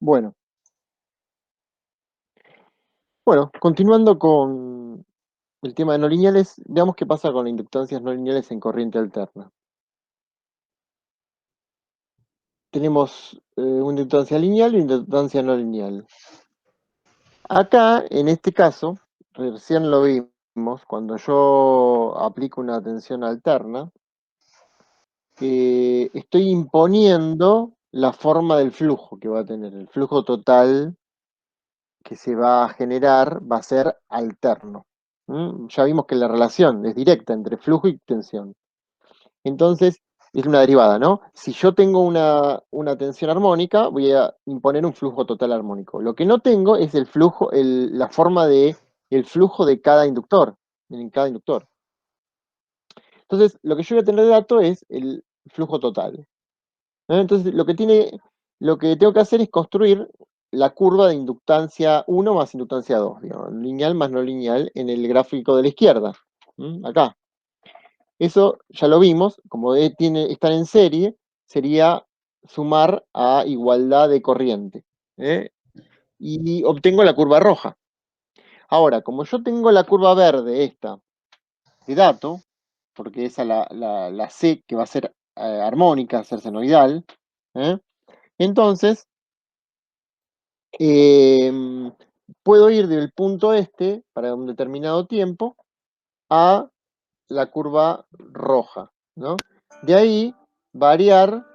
Bueno, continuando con el tema de no lineales, veamos qué pasa con las inductancias no lineales en corriente alterna. Tenemos una inductancia lineal y una inductancia no lineal. Acá, en este caso, recién lo vimos, cuando yo aplico una tensión alterna, estoy imponiendo la forma del flujo que va a tener. El flujo total que se va a generar va a ser alterno. Ya vimos que la relación es directa entre flujo y tensión. Entonces, es una derivada, ¿no? Si yo tengo una tensión armónica, voy a imponer un flujo total armónico. Lo que no tengo es el flujo, la forma de el flujo de cada inductor, en cada inductor. Entonces, lo que yo voy a tener de dato es el flujo total. Entonces, lo que tengo que hacer es construir la curva de inductancia 1 más inductancia 2, digamos, lineal más no lineal en el gráfico de la izquierda. Acá. Eso ya lo vimos, como están en serie, sería sumar a igualdad de corriente. ¿eh? Y obtengo la curva roja. Ahora, como yo tengo la curva verde esta de dato, porque esa la sé que va a ser armónica, a ser senoidal, ¿eh? Entonces puedo ir del punto este para un determinado tiempo a la curva roja, ¿no? De ahí variar,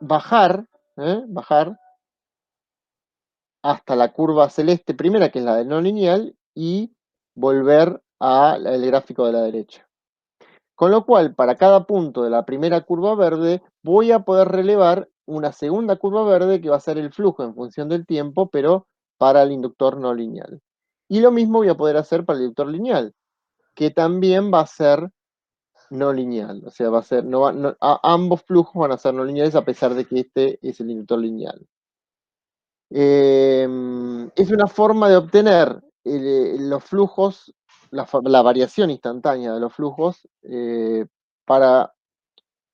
bajar, bajar hasta la curva celeste primera, que es la de no lineal, y volver al gráfico de la derecha. Con lo cual, para cada punto de la primera curva verde, voy a poder relevar una segunda curva verde que va a ser el flujo en función del tiempo, pero para el inductor no lineal. Y lo mismo voy a poder hacer para el inductor lineal, que también va a ser no lineal. O sea, va a ser, ambos flujos van a ser no lineales a pesar de que este es el inductor lineal. Es una forma de obtener los flujos, la variación instantánea de los flujos para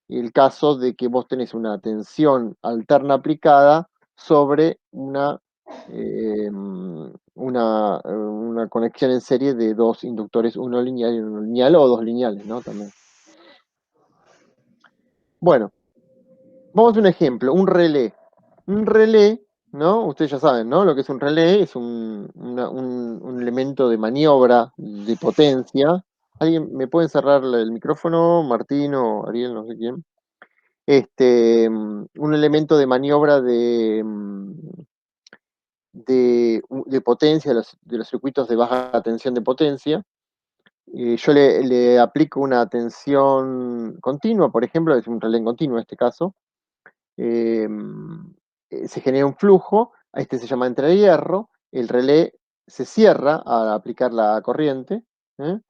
el caso de que vos tenés una tensión alterna aplicada sobre una conexión en serie de dos inductores, uno lineal y uno lineal, o dos lineales, ¿no? También. Bueno, vamos a un ejemplo, un relé. Un relé, ¿no? Ustedes ya saben, ¿no? Lo que es un relé es un elemento de maniobra de potencia. ¿Alguien me puede cerrar el micrófono? Martín o Ariel, no sé quién. Un elemento de maniobra de potencia de los circuitos de baja tensión de potencia. Yo le aplico una tensión continua, por ejemplo, es un relé en continuo en este caso. Se genera un flujo, este se llama entrehierro, el relé se cierra al aplicar la corriente, ¿eh?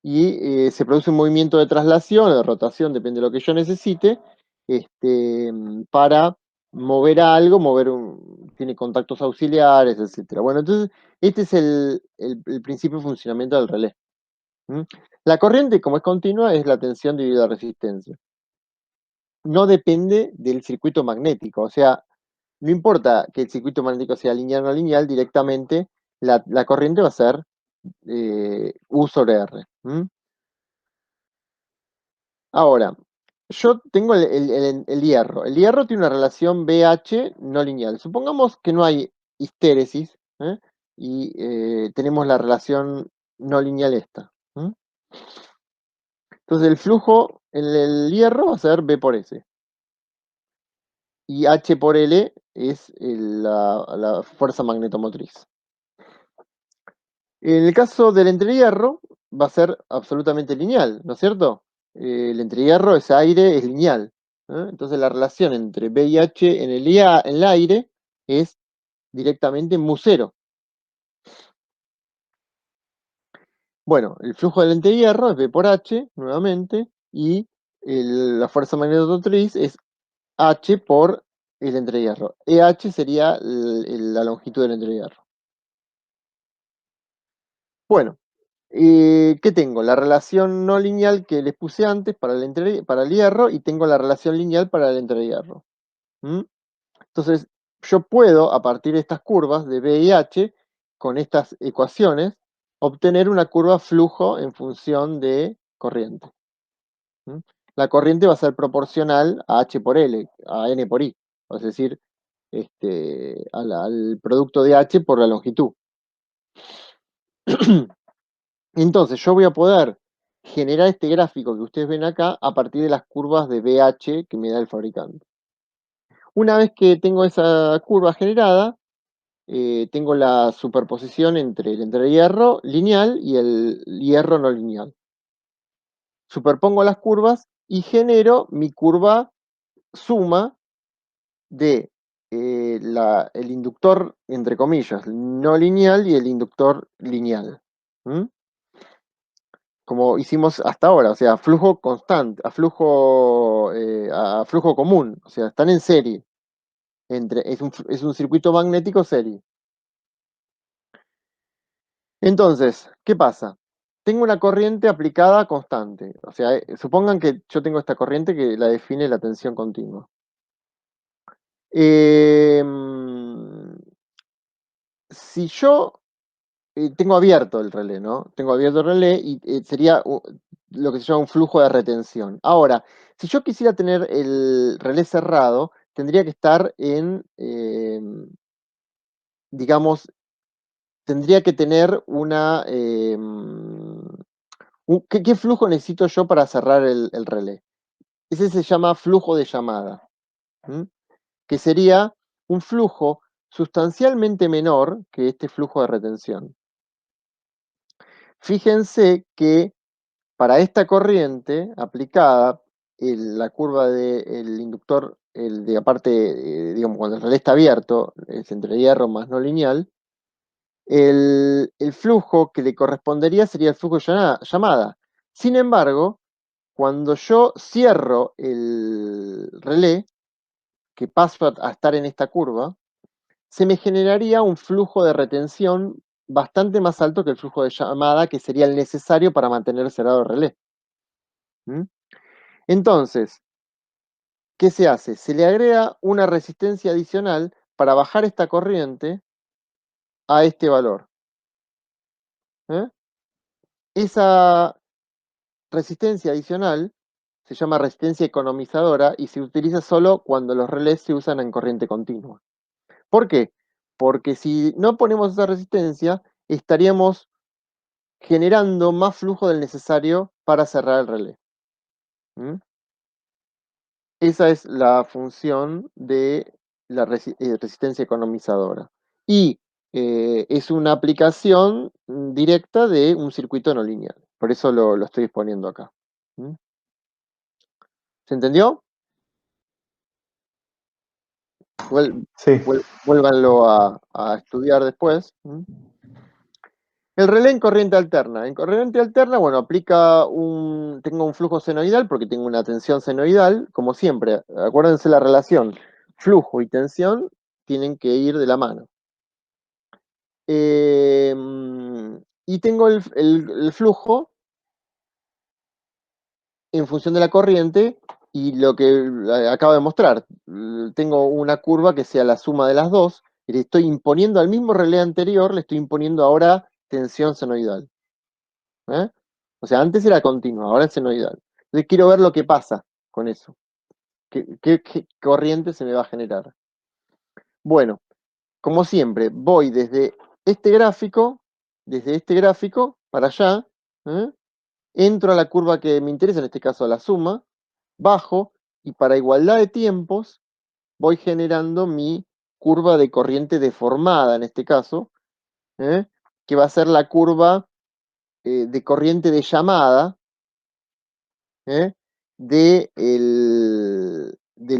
Y se produce un movimiento de traslación o de rotación, depende de lo que yo necesite, para mover algo, tiene contactos auxiliares, etc. Bueno, entonces este es el principio de funcionamiento del relé. La corriente, como es continua, es la tensión dividida la resistencia. No depende del circuito magnético, o sea, no importa que el circuito magnético sea lineal o no lineal, directamente la corriente va a ser U sobre R. Ahora, yo tengo el hierro. El hierro tiene una relación BH no lineal. Supongamos que no hay histéresis, y tenemos la relación no lineal esta. Entonces el flujo en el hierro va a ser B por S. Y H por L es la fuerza magnetomotriz. En el caso del entrehierro, va a ser absolutamente lineal, ¿no es cierto? El entrehierro, ese aire, es lineal. Entonces la relación entre B y H en el aire es directamente mu0. Bueno, el flujo del entrehierro es B por H, nuevamente, y la fuerza magnetomotriz es H por el entrehierro. EH sería la longitud del entrehierro. Bueno, ¿qué tengo? La relación no lineal que les puse antes para el hierro y tengo la relación lineal para el entrehierro. Entonces, yo puedo, a partir de estas curvas de B y H, con estas ecuaciones, obtener una curva flujo en función de corriente. ¿Mm? La corriente va a ser proporcional a H por L, a N por I, es decir, al producto de H por la longitud. Entonces, yo voy a poder generar este gráfico que ustedes ven acá a partir de las curvas de BH que me da el fabricante. Una vez que tengo esa curva generada, tengo la superposición entre el entrehierro lineal y el hierro no lineal. Superpongo las curvas y genero mi curva suma de el inductor, entre comillas, no lineal y el inductor lineal. ¿Mm? Como hicimos hasta ahora, o sea, flujo constante, a flujo común, o sea, están en serie. Es un circuito magnético serie. Entonces, ¿qué pasa? Tengo una corriente aplicada constante. O sea, supongan que yo tengo esta corriente que la define la tensión continua. Si yo tengo abierto el relé, ¿no? Tengo abierto el relé y sería lo que se llama un flujo de retención. Ahora, si yo quisiera tener el relé cerrado, tendría que estar digamos, tendría que tener ¿qué flujo necesito yo para cerrar el relé? Ese se llama flujo de llamada, ¿m? Que sería un flujo sustancialmente menor que este flujo de retención. Fíjense que para esta corriente aplicada, la curva del inductor, aparte, digamos, cuando el relé está abierto, es entre hierro más no lineal, el flujo que le correspondería sería el flujo de llamada. Sin embargo, cuando yo cierro el relé, que paso a estar en esta curva, se me generaría un flujo de retención bastante más alto que el flujo de llamada, que sería el necesario para mantener cerrado el relé. ¿Mm? Entonces, ¿qué se hace? Se le agrega una resistencia adicional para bajar esta corriente a este valor. ¿Eh? Esa resistencia adicional se llama resistencia economizadora y se utiliza solo cuando los relés se usan en corriente continua. ¿Por qué? Porque si no ponemos esa resistencia, estaríamos generando más flujo del necesario para cerrar el relé. ¿Mm? Esa es la función de la resistencia economizadora. Y es una aplicación directa de un circuito no lineal. Por eso lo estoy exponiendo acá. ¿Mm? ¿Se entendió? Sí, Vuélvanlo a estudiar después. ¿Mm? El relé en corriente alterna. En corriente alterna, bueno, tengo un flujo senoidal porque tengo una tensión senoidal, como siempre. Acuérdense la relación. Flujo y tensión tienen que ir de la mano. Y tengo el flujo en función de la corriente y lo que acabo de mostrar. Tengo una curva que sea la suma de las dos y le estoy imponiendo al mismo relé anterior, le estoy imponiendo ahora tensión senoidal. ¿Eh? O sea, antes era continua, ahora es senoidal. Entonces quiero ver lo que pasa con eso. ¿Qué corriente se me va a generar? Bueno, como siempre, voy desde este gráfico para allá, ¿eh? Entro a la curva que me interesa, en este caso a la suma, bajo, y para igualdad de tiempos voy generando mi curva de corriente deformada, en este caso, ¿eh? Que va a ser la curva de corriente de llamada, ¿eh? Del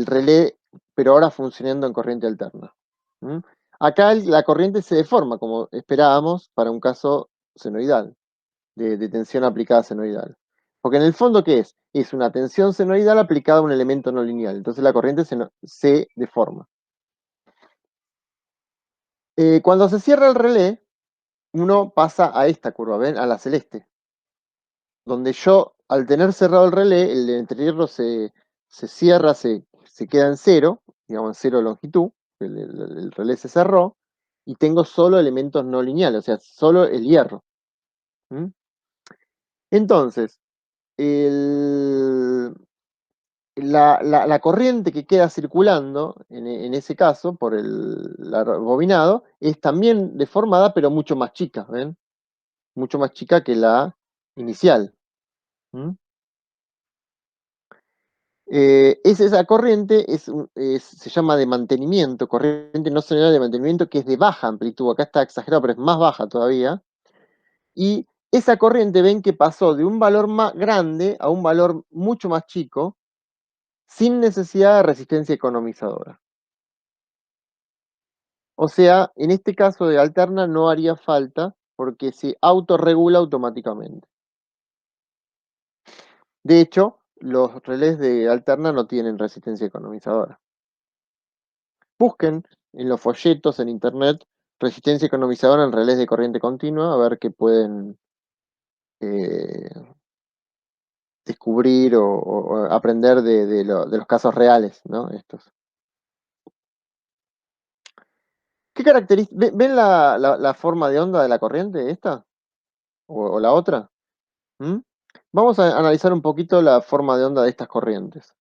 relé, pero ahora funcionando en corriente alterna. ¿Mm? Acá la corriente se deforma, como esperábamos, para un caso senoidal, de tensión aplicada senoidal. Porque en el fondo, ¿qué es? Es una tensión senoidal aplicada a un elemento no lineal. Entonces la corriente se deforma. Cuando se cierra el relé, uno pasa a esta curva, ¿ven? A la celeste. Donde yo, al tener cerrado el relé, el entrehierro se cierra, se queda en cero, digamos en cero longitud, el relé se cerró, y tengo solo elementos no lineales, o sea, solo el hierro. ¿Mm? Entonces, la corriente que queda circulando, en ese caso, por el bobinado, es también deformada, pero mucho más chica, ¿ven? Mucho más chica que la inicial. ¿Mm? Esa corriente se llama de mantenimiento, corriente no señal de mantenimiento, que es de baja amplitud. Acá está exagerado, pero es más baja todavía. Y esa corriente, ven que pasó de un valor más grande a un valor mucho más chico, sin necesidad de resistencia economizadora. O sea, en este caso de alterna no haría falta porque se autorregula automáticamente. De hecho, los relés de alterna no tienen resistencia economizadora. Busquen en los folletos en internet resistencia economizadora en relés de corriente continua, a ver qué pueden eh, descubrir o aprender de los casos reales, ¿no? Estos. ¿Qué características? ¿Ven la forma de onda de la corriente esta? ¿O la otra? ¿Mm? Vamos a analizar un poquito la forma de onda de estas corrientes.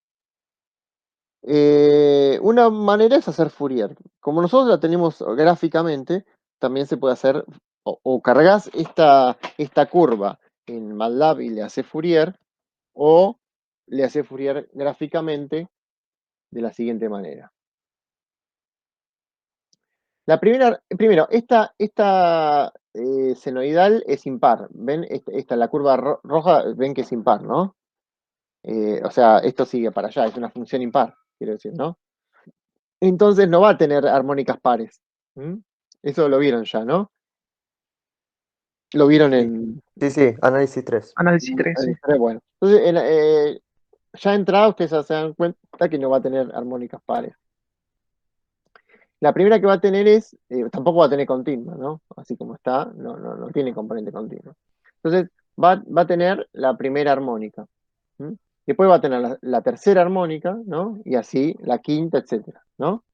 Una manera es hacer Fourier. Como nosotros la tenemos gráficamente, también se puede hacer, o cargas esta curva en MATLAB y le hace Fourier, o le hace Fourier gráficamente de la siguiente manera. Primero, esta senoidal es impar. ¿Ven? La curva roja, ven que es impar, ¿no? O sea, esto sigue para allá, es una función impar, quiero decir, ¿no? Entonces no va a tener armónicas pares. ¿Mm? Eso lo vieron ya, ¿no? Lo vieron Sí, en... sí, sí, análisis 3. Análisis 3, sí. Bueno. Entonces, ya entrada ustedes ya se dan cuenta que no va a tener armónicas pares. La primera que va a tener tampoco va a tener continua, ¿no? Así como está, no tiene componente continuo. Entonces, va a tener la primera armónica. ¿Mm? Después va a tener la tercera armónica, ¿no? Y así la quinta, etcétera, ¿no?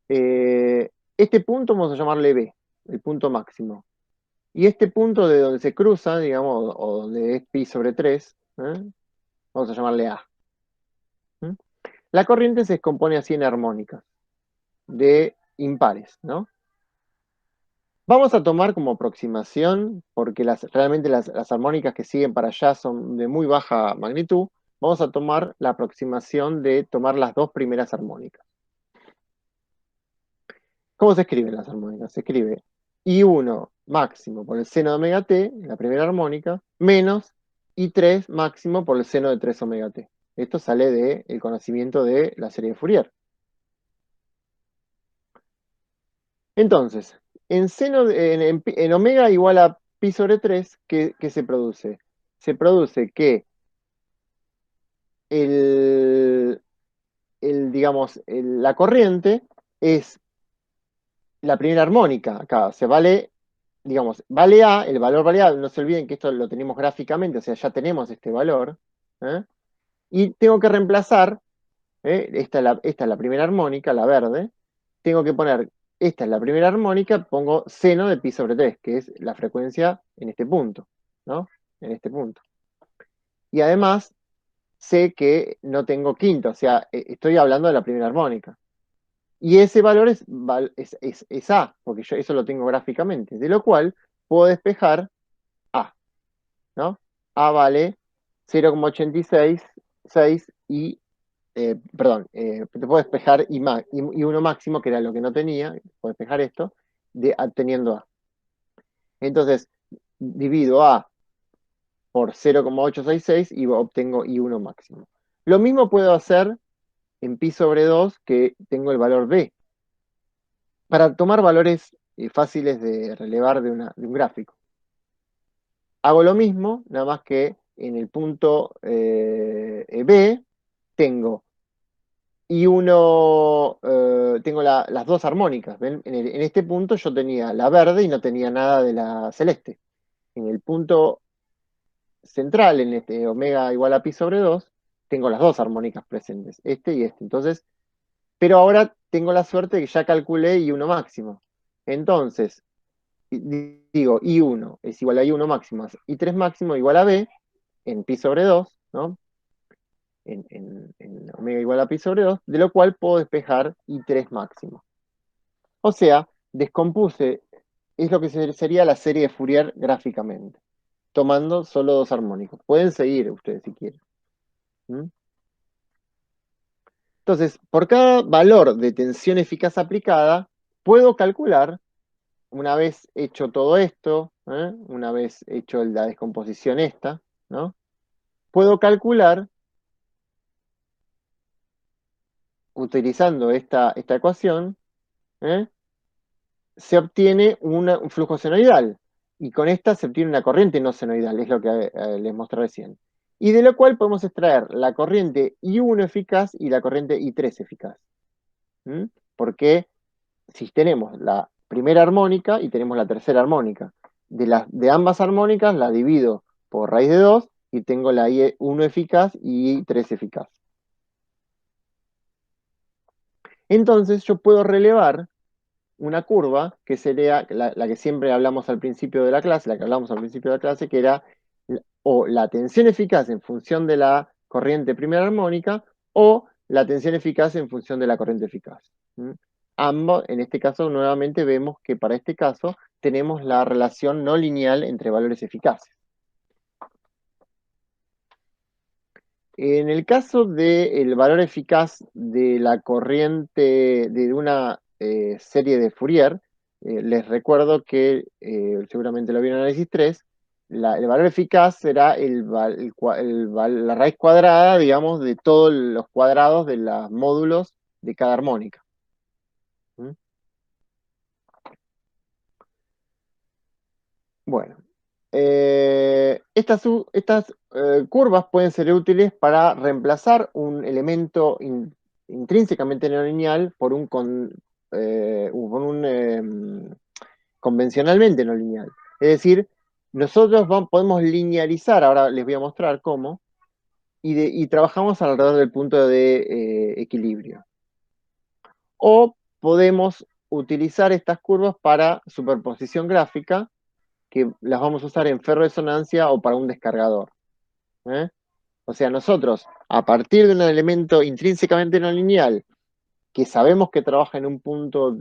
Este punto vamos a llamarle B, el punto máximo. Y este punto de donde se cruza, digamos, o donde es pi sobre 3, vamos a llamarle A. ¿Mm? La corriente se descompone así en armónicas, de impares, ¿no? Vamos a tomar como aproximación, porque realmente las armónicas que siguen para allá son de muy baja magnitud, vamos a tomar la aproximación de tomar las dos primeras armónicas. ¿Cómo se escriben las armónicas? Se escribe I1 máximo por el seno de omega t, la primera armónica, menos I3 máximo por el seno de 3 omega t. Esto sale del conocimiento de la serie de Fourier. Entonces, en omega igual a pi sobre 3, ¿qué se produce? Se produce que la corriente es la primera armónica acá. Se vale, digamos, vale A, el valor vale A, no se olviden que esto lo tenemos gráficamente, o sea, ya tenemos este valor. ¿Eh? Y tengo que reemplazar, esta es la primera armónica, la verde, tengo que poner, esta es la primera armónica, pongo seno de pi sobre 3, que es la frecuencia en este punto, ¿no? En este punto. Y además, sé que no tengo quinta, o sea, estoy hablando de la primera armónica. Y ese valor es A, porque yo eso lo tengo gráficamente, de lo cual puedo despejar A, ¿no? A vale 0,866 te puedo despejar y 1 máximo, que era lo que no tenía, puedo despejar esto, teniendo A. Entonces, divido A por 0,866 y obtengo I1 máximo. Lo mismo puedo hacer en pi sobre 2, que tengo el valor B, para tomar valores fáciles de relevar de un gráfico. Hago lo mismo, nada más que en el punto B tengo tengo las dos armónicas. ¿Ven? En este punto yo tenía la verde y no tenía nada de la celeste. En el punto central, en este omega igual a pi sobre 2, tengo las dos armónicas presentes, este y este. Entonces, pero ahora tengo la suerte de que ya calculé I1 máximo. Entonces, digo, I1 es igual a I1 máximo, I3 máximo igual a B, en pi sobre 2, ¿no? En omega igual a pi sobre 2, de lo cual puedo despejar I3 máximo. O sea, descompuse, es lo que sería la serie de Fourier gráficamente, tomando solo dos armónicos. Pueden seguir ustedes si quieren. ¿Mm? Entonces, por cada valor de tensión eficaz aplicada, puedo calcular, una vez hecho todo esto, una vez hecho la descomposición esta, ¿no? Puedo calcular, utilizando esta ecuación, ¿eh? Se obtiene un flujo senoidal. Y con esta se obtiene una corriente no senoidal, es lo que les mostré recién. Y de lo cual podemos extraer la corriente I1 eficaz y la corriente I3 eficaz. ¿Mm? Porque si tenemos la primera armónica y tenemos la tercera armónica, de ambas armónicas la divido por raíz de 2 y tengo la I1 eficaz y I3 eficaz. Entonces yo puedo relevar una curva que sería la que siempre hablamos al principio de la clase, la que hablamos al principio de la clase, que era o la tensión eficaz en función de la corriente primera armónica o la tensión eficaz en función de la corriente eficaz. ¿Mm? Ambos, en este caso, nuevamente vemos que para este caso tenemos la relación no lineal entre valores eficaces. En el caso del valor eficaz de la corriente de una serie de Fourier, les recuerdo que seguramente lo vieron en análisis 3, el valor eficaz será la raíz cuadrada, digamos, de todos los cuadrados de los módulos de cada armónica. ¿Mm? Bueno, estas curvas pueden ser útiles para reemplazar un elemento intrínsecamente no lineal por un convencionalmente no lineal. Es decir, nosotros podemos linealizar, ahora les voy a mostrar cómo, y trabajamos alrededor del punto de equilibrio. O podemos utilizar estas curvas para superposición gráfica, que las vamos a usar en ferroresonancia o para un descargador. ¿Eh? O sea, nosotros, a partir de un elemento intrínsecamente no lineal, que sabemos que trabaja en un punto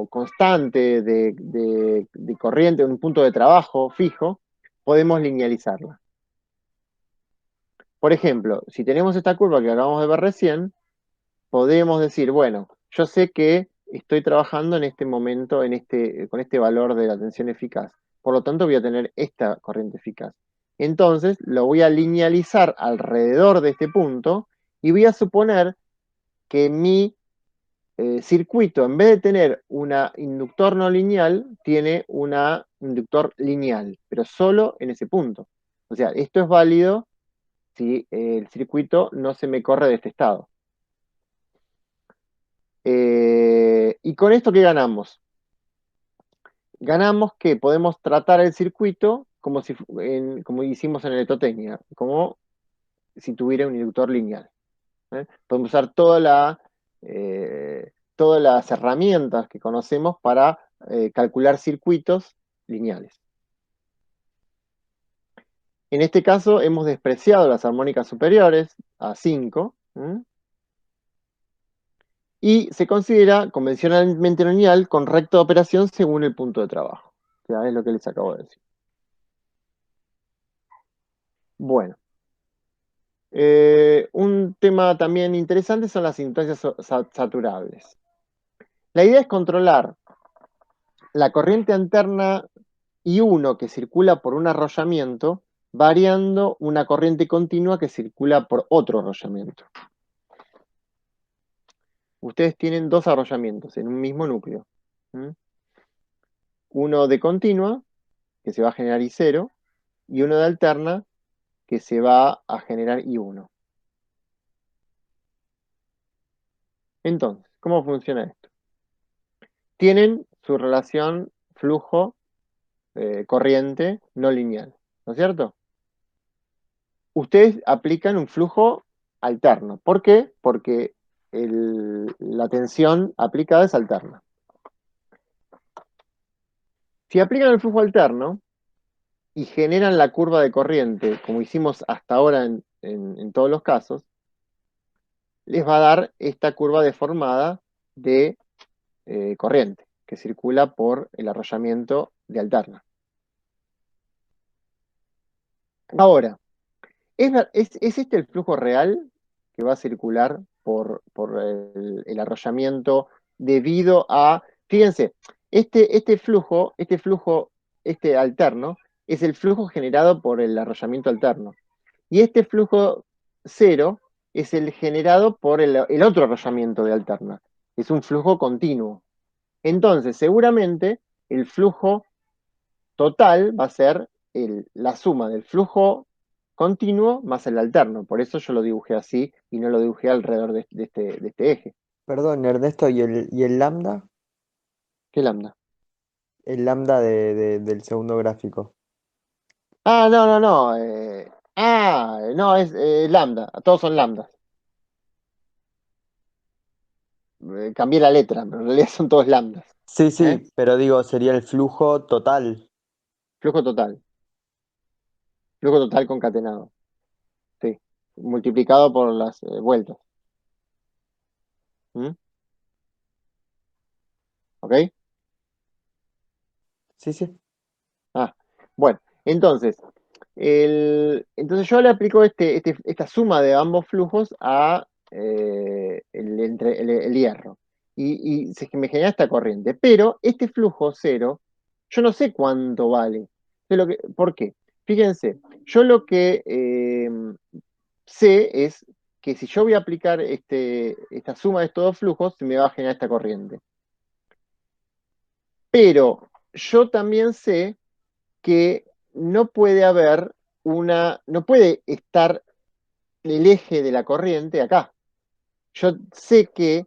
constante de corriente, en un punto de trabajo fijo, podemos linealizarla. Por ejemplo, si tenemos esta curva que acabamos de ver recién, podemos decir, bueno, yo sé que estoy trabajando en este momento con este valor de la tensión eficaz. Por lo tanto, voy a tener esta corriente eficaz. Entonces, lo voy a linealizar alrededor de este punto y voy a suponer que mi circuito, en vez de tener un inductor no lineal, tiene un inductor lineal, pero solo en ese punto. O sea, esto es válido si el circuito no se me corre de este estado. ¿Y con esto qué ganamos? Ganamos que podemos tratar el circuito como hicimos en electrotecnia, como si tuviera un inductor lineal. Podemos usar todas las herramientas que conocemos para calcular circuitos lineales. En este caso hemos despreciado las armónicas superiores a 5, y se considera convencionalmente no lineal con recta de operación según el punto de trabajo. Ya es lo que les acabo de decir. Bueno, un tema también interesante son las instancias saturables. La idea es controlar la corriente alterna I1 que circula por un arrollamiento, variando una corriente continua que circula por otro arrollamiento. Ustedes tienen dos arrollamientos en un mismo núcleo. Uno de continua, que se va a generar I0, y uno de alterna, que se va a generar I1. Entonces, ¿cómo funciona esto? Tienen su relación flujo-corriente no lineal, ¿no es cierto? Ustedes aplican un flujo alterno. ¿Por qué? Porque la tensión aplicada es alterna. Si aplican el flujo alterno y generan la curva de corriente, como hicimos hasta ahora en todos los casos, les va a dar esta curva deformada de corriente que circula por el arrollamiento de alterna. Ahora, ¿es este el flujo real que va a circular por el arrollamiento debido a, fíjense, este alterno, es el flujo generado por el arrollamiento alterno. Y este flujo cero es el generado por el otro arrollamiento de alterna. Es un flujo continuo. Entonces, seguramente el flujo total va a ser la suma del flujo continuo más el alterno. Por eso yo lo dibujé así y no lo dibujé alrededor de este eje. Perdón, Ernesto, ¿y el lambda? ¿Qué lambda? El lambda del segundo gráfico. Ah, no, no, no. No, es lambda. Todos son lambdas. Cambié la letra, pero en realidad son todos lambdas. Sí, ¿Eh? sí, pero digo, sería el flujo total. Flujo total. Flujo total concatenado. Sí. Multiplicado por las vueltas. ¿Mm? ¿Ok? Sí, sí. Ah, bueno. Entonces yo le aplico esta suma de ambos flujos a el hierro. Me genera esta corriente. Pero este flujo cero, yo no sé cuánto vale. ¿Por qué? Fíjense, yo lo que sé es que si yo voy a aplicar esta suma de estos dos flujos, se me va a generar esta corriente. Pero yo también sé que no puede estar el eje de la corriente acá. Yo sé que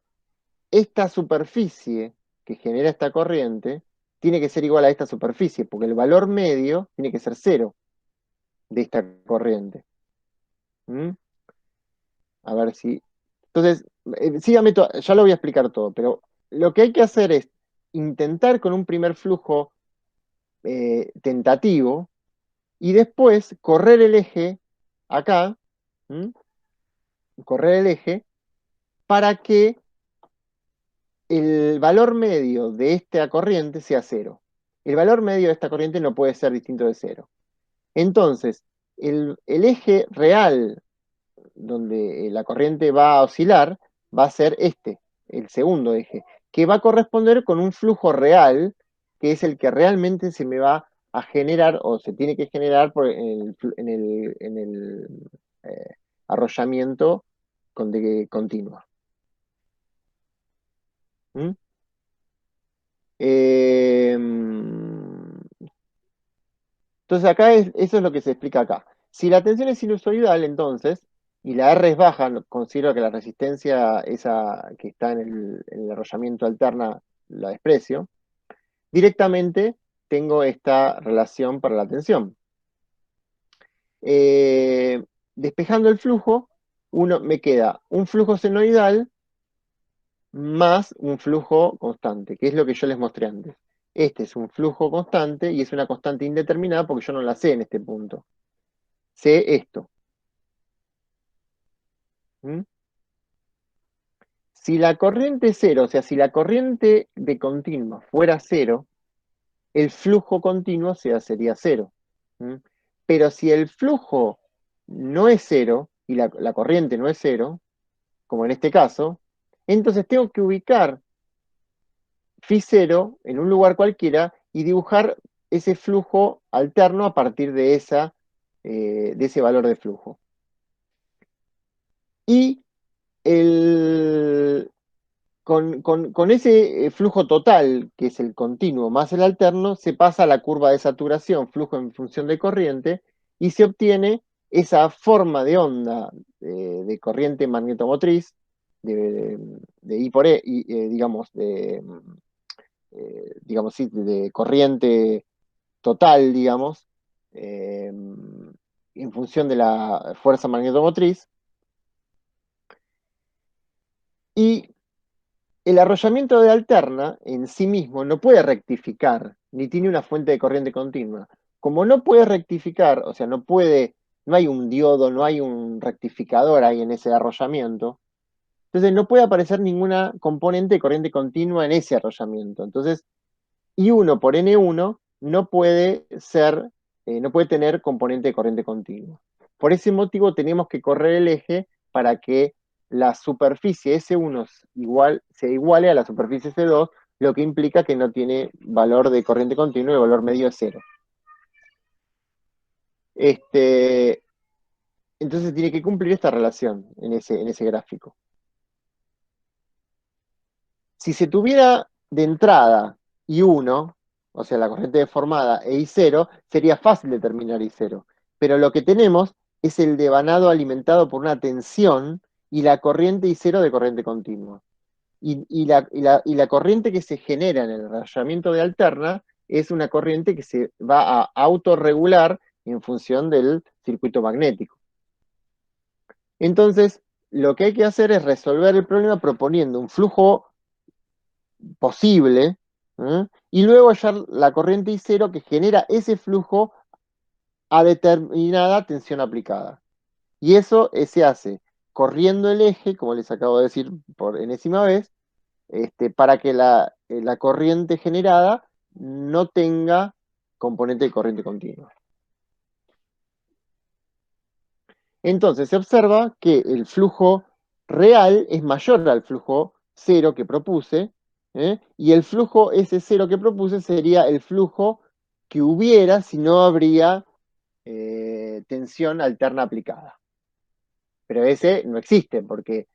esta superficie que genera esta corriente tiene que ser igual a esta superficie, porque el valor medio tiene que ser cero de esta corriente. ¿Mm? A ver si. Entonces, sígame, ya lo voy a explicar todo, pero lo que hay que hacer es intentar con un primer flujo tentativo y después correr el eje acá, ¿m? Correr el eje para que el valor medio de esta corriente sea cero. El valor medio de esta corriente no puede ser distinto de cero. Entonces, el eje real donde la corriente va a oscilar va a ser el segundo eje, que va a corresponder con un flujo real, que es el que realmente se me va a generar o se tiene que generar en el eh, arrollamiento continuo. ¿Mm? Eh, entonces acá eso es lo que se explica acá. Si la tensión es sinusoidal, entonces, y la R es baja, considero que la resistencia esa que está en el arrollamiento alterna la desprecio, directamente tengo esta relación para la tensión. Eh, Despejando el flujo, me queda un flujo senoidal más un flujo constante, que es lo que yo les mostré antes. Este es un flujo constante y es una constante indeterminada porque yo no la sé en este punto. Sé esto. ¿Mm? Si la corriente es cero, o sea, si la corriente de continua fuera cero, el flujo continuo sería cero. ¿Mm? Pero si el flujo no es cero y la corriente no es cero, como en este caso, entonces tengo que ubicar phi cero en un lugar cualquiera y dibujar ese flujo alterno a partir de ese valor de flujo. Y el, con ese flujo total, que es el continuo más el alterno, se pasa a la curva de saturación, flujo en función de corriente, y se obtiene esa forma de onda de corriente magnetomotriz, de I por E, digamos, digamos, sí, de corriente total, digamos, en función de la fuerza magnetomotriz, Y el arrollamiento de alterna en sí mismo no puede rectificar, ni tiene una fuente de corriente continua. Como no puede rectificar, o sea, no hay un diodo, no hay un rectificador ahí en ese arrollamiento, entonces no puede aparecer ninguna componente de corriente continua en ese arrollamiento. Entonces, I1 por N1 no puede tener componente de corriente continua. Por ese motivo tenemos que correr el eje para que la superficie S1 se iguale a la superficie S2, lo que implica que no tiene valor de corriente continua y el valor medio es cero. Entonces tiene que cumplir esta relación en ese gráfico. Si se tuviera de entrada I1, o sea, la corriente deformada, e I0, sería fácil determinar I0. Pero lo que tenemos es el devanado alimentado por una tensión y la corriente I0 de corriente continua. Y la corriente que se genera en el rayamiento de alterna es una corriente que se va a autorregular en función del circuito magnético. Entonces, lo que hay que hacer es resolver el problema proponiendo un flujo posible, ¿eh? Y luego hallar la corriente I0 que genera ese flujo a determinada tensión aplicada. Y eso se hace corriendo el eje, como les acabo de decir por enésima vez, para que la corriente generada no tenga componente de corriente continua. Entonces se observa que el flujo real es mayor al flujo cero que propuse, y el flujo ese cero que propuse sería el flujo que hubiera si no habría tensión alterna aplicada. Pero ese no existe porque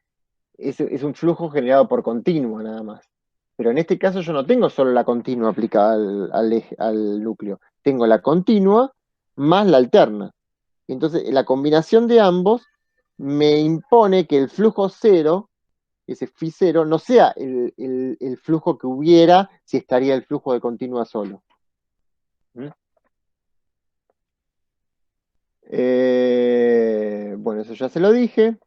es un flujo generado por continua nada más. Pero en este caso yo no tengo solo la continua aplicada al núcleo, tengo la continua más la alterna. Entonces, la combinación de ambos me impone que el flujo cero, ese phi cero, no sea el flujo que hubiera si estaría el flujo de continua solo. ¿Mm? Bueno, eso ya se lo dije.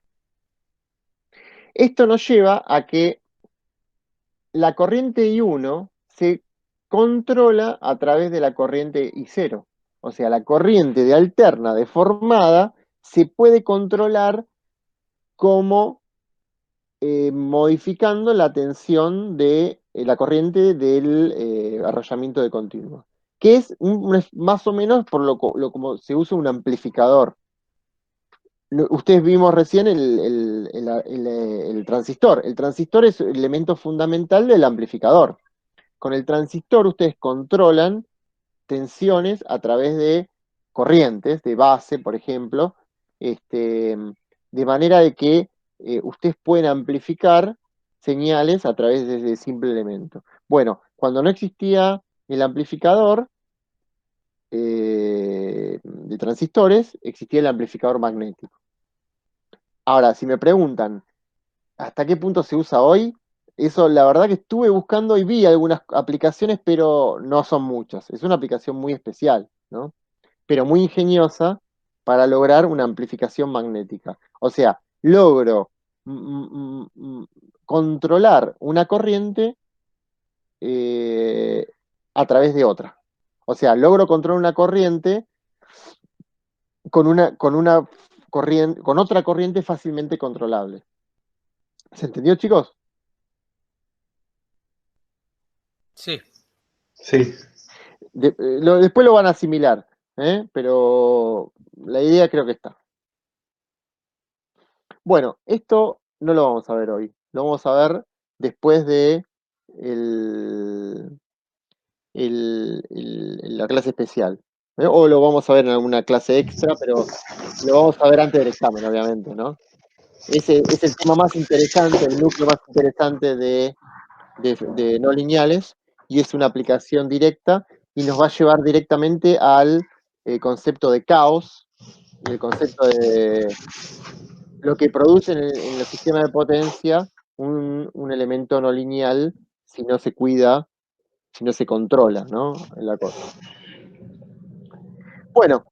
Esto nos lleva a que la corriente I1 se controla a través de la corriente I0. O sea, la corriente de alterna deformada se puede controlar como modificando la tensión de la corriente del arrollamiento de continuo, que es más o menos por como se usa un amplificador. Ustedes vimos recién el transistor. El transistor es el elemento fundamental del amplificador. Con el transistor ustedes controlan tensiones a través de corrientes, de base, por ejemplo, de manera de que ustedes pueden amplificar señales a través de ese simple elemento. Bueno, cuando no existía el amplificador de transistores, existía el amplificador magnético. Ahora, si me preguntan, ¿hasta qué punto se usa hoy? Eso, la verdad que estuve buscando y vi algunas aplicaciones, pero no son muchas. Es una aplicación muy especial, ¿no? Pero muy ingeniosa para lograr una amplificación magnética. O sea, logro controlar una corriente eh, a través de otra. O sea, logro controlar una corriente con una corriente, con otra corriente fácilmente controlable. ¿Se entendió, chicos? Sí. Sí. Después lo van a asimilar, pero la idea creo que está. Bueno, esto no lo vamos a ver hoy, lo vamos a ver después de la clase especial, o lo vamos a ver en alguna clase extra, pero lo vamos a ver antes del examen, obviamente, ¿no? Ese es el tema más interesante, el núcleo más interesante de no lineales, y es una aplicación directa y nos va a llevar directamente al concepto de caos y el concepto de lo que produce en los sistemas de potencia un elemento no lineal si no se cuida, si no se controla, ¿no? La cosa. Bueno,